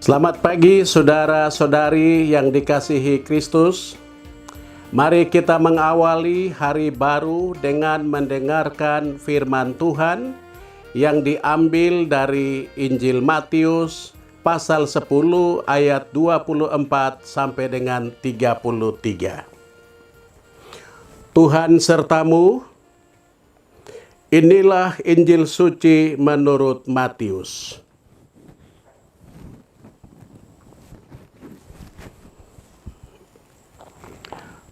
Selamat pagi saudara-saudari yang dikasihi Kristus. Mari kita mengawali hari baru dengan mendengarkan firman Tuhan yang diambil dari Injil Matius pasal 10 ayat 24 sampai dengan 33. Tuhan sertamu. Inilah Injil suci menurut Matius.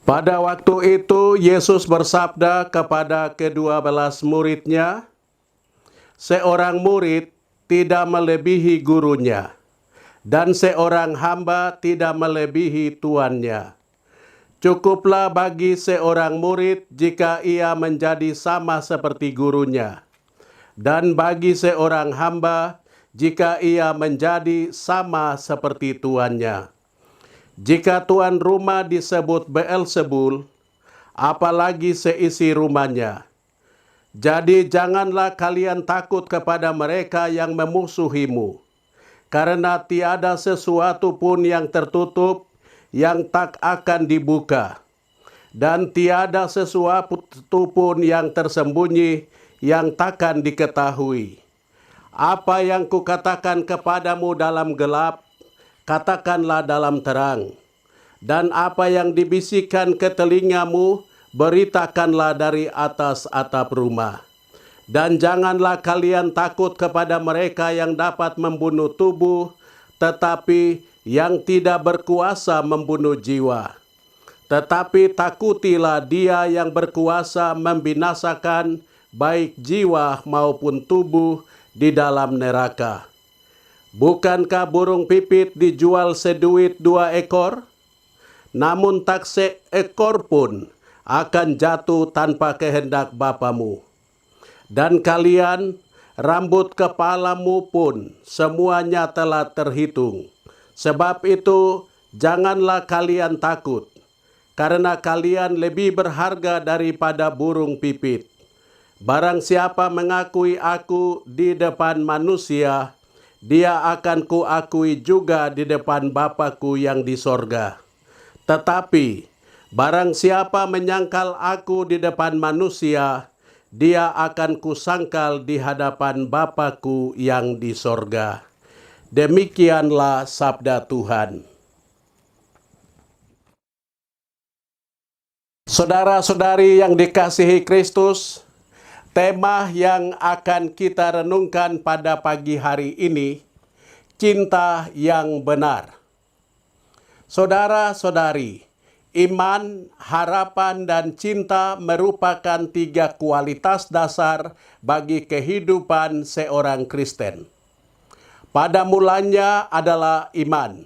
Pada waktu itu Yesus bersabda kepada ke-12 murid-Nya, "Seorang murid tidak melebihi gurunya, dan seorang hamba tidak melebihi tuannya. Cukuplah bagi seorang murid jika ia menjadi sama seperti gurunya, dan bagi seorang hamba jika ia menjadi sama seperti tuannya. Jika tuan rumah disebut Beelzebul, apalagi seisi rumahnya. Jadi janganlah kalian takut kepada mereka yang memusuhimu, karena tiada sesuatu pun yang tertutup yang tak akan dibuka, dan tiada sesuatu pun yang tersembunyi yang takkan diketahui. Apa yang kukatakan kepadamu dalam gelap, katakanlah dalam terang, dan apa yang dibisikkan ke telingamu, beritakanlah dari atas atap rumah. Dan janganlah kalian takut kepada mereka yang dapat membunuh tubuh, tetapi yang tidak berkuasa membunuh jiwa. Tetapi takutilah Dia yang berkuasa membinasakan baik jiwa maupun tubuh di dalam neraka. Bukankah burung pipit dijual seduit 2 ekor? Namun tak seekor pun akan jatuh tanpa kehendak Bapamu. Dan kalian, rambut kepalamu pun semuanya telah terhitung. Sebab itu, janganlah kalian takut, karena kalian lebih berharga daripada burung pipit. Barang siapa mengakui aku di depan manusia, dia akan kuakui juga di depan Bapa-Ku yang di sorga. Tetapi, barang siapa menyangkal aku di depan manusia, dia akan kusangkal di hadapan Bapa-Ku yang di sorga." Demikianlah sabda Tuhan. Saudara-saudari yang dikasihi Kristus, tema yang akan kita renungkan pada pagi hari ini, cinta yang benar. Saudara-saudari, iman, harapan, dan cinta merupakan 3 kualitas dasar bagi kehidupan seorang Kristen. Pada mulanya adalah iman.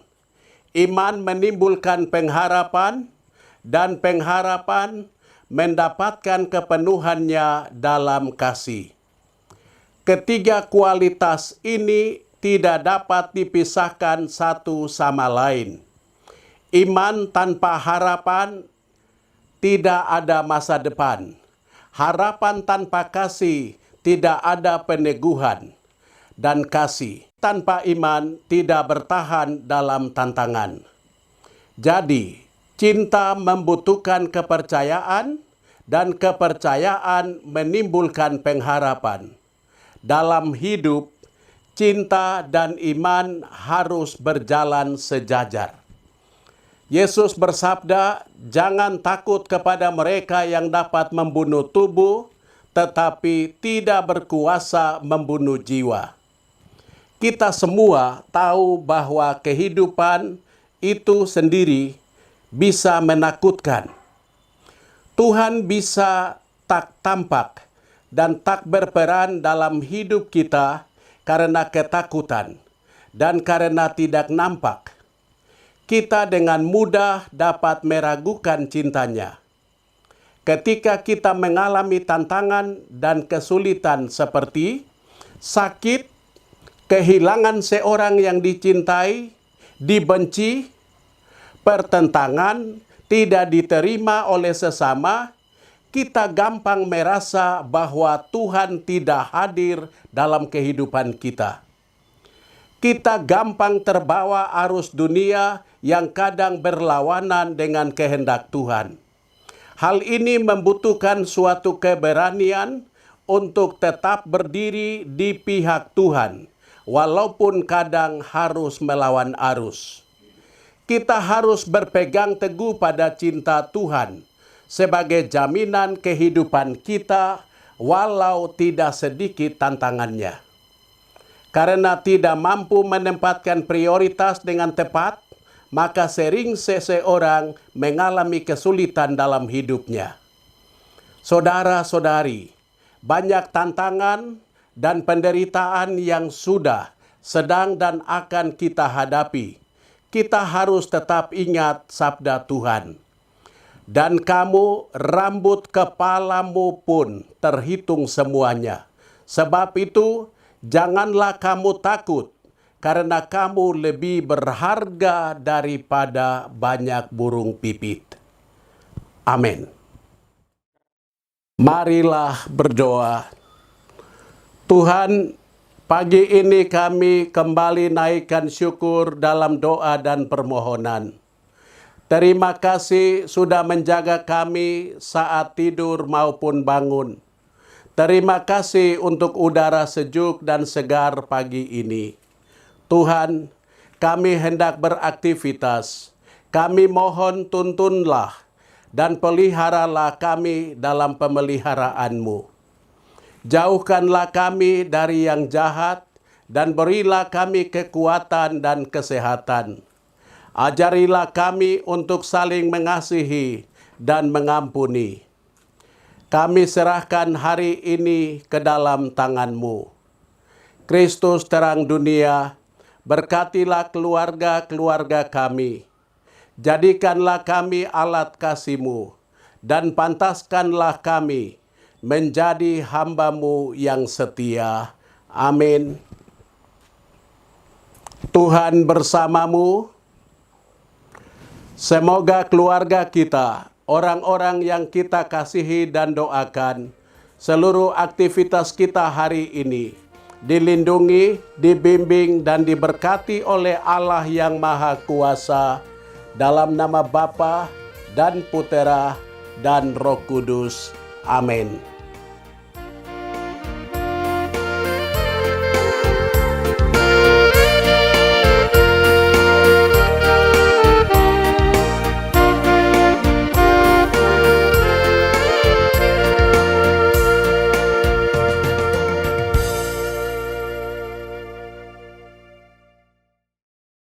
Iman menimbulkan pengharapan, dan pengharapan mendapatkan kepenuhannya dalam kasih. Ketiga kualitas ini tidak dapat dipisahkan satu sama lain. Iman tanpa harapan tidak ada masa depan. Harapan tanpa kasih tidak ada peneguhan. Dan kasih tanpa iman tidak bertahan dalam tantangan. Jadi, cinta membutuhkan kepercayaan, dan kepercayaan menimbulkan pengharapan. Dalam hidup, cinta dan iman harus berjalan sejajar. Yesus bersabda, "Jangan takut kepada mereka yang dapat membunuh tubuh, tetapi tidak berkuasa membunuh jiwa." Kita semua tahu bahwa kehidupan itu sendiri bisa menakutkan. Tuhan bisa tak tampak dan tak berperan dalam hidup kita karena ketakutan dan karena tidak nampak. Kita dengan mudah dapat meragukan cintanya. Ketika kita mengalami tantangan dan kesulitan seperti sakit, kehilangan seorang yang dicintai, dibenci, pertentangan, tidak diterima oleh sesama, kita gampang merasa bahwa Tuhan tidak hadir dalam kehidupan kita. Kita gampang terbawa arus dunia yang kadang berlawanan dengan kehendak Tuhan. Hal ini membutuhkan suatu keberanian untuk tetap berdiri di pihak Tuhan, walaupun kadang harus melawan arus. Kita harus berpegang teguh pada cinta Tuhan sebagai jaminan kehidupan kita, walau tidak sedikit tantangannya. Karena tidak mampu menempatkan prioritas dengan tepat, maka sering seseorang mengalami kesulitan dalam hidupnya. Saudara-saudari, banyak tantangan dan penderitaan yang sudah, sedang, dan akan kita hadapi. Kita harus tetap ingat sabda Tuhan. Dan kamu, rambut kepalamu pun terhitung semuanya. Sebab itu, janganlah kamu takut, karena kamu lebih berharga daripada banyak burung pipit. Amin. Marilah berdoa. Tuhan, pagi ini kami kembali naikkan syukur dalam doa dan permohonan. Terima kasih sudah menjaga kami saat tidur maupun bangun. Terima kasih untuk udara sejuk dan segar pagi ini. Tuhan, kami hendak beraktivitas. Kami mohon tuntunlah dan peliharalah kami dalam pemeliharaan-Mu. Jauhkanlah kami dari yang jahat dan berilah kami kekuatan dan kesehatan. Ajarilah kami untuk saling mengasihi dan mengampuni. Kami serahkan hari ini ke dalam tangan-Mu. Kristus terang dunia, berkatilah keluarga-keluarga kami. Jadikanlah kami alat kasih-Mu, dan pantaskanlah kami menjadi hamba-Mu yang setia. Amin. Tuhan bersamamu. Semoga keluarga kita, orang-orang yang kita kasihi dan doakan, seluruh aktivitas kita hari ini dilindungi, dibimbing, dan diberkati oleh Allah yang Maha Kuasa, dalam nama Bapa dan Putera dan Roh Kudus. Amin.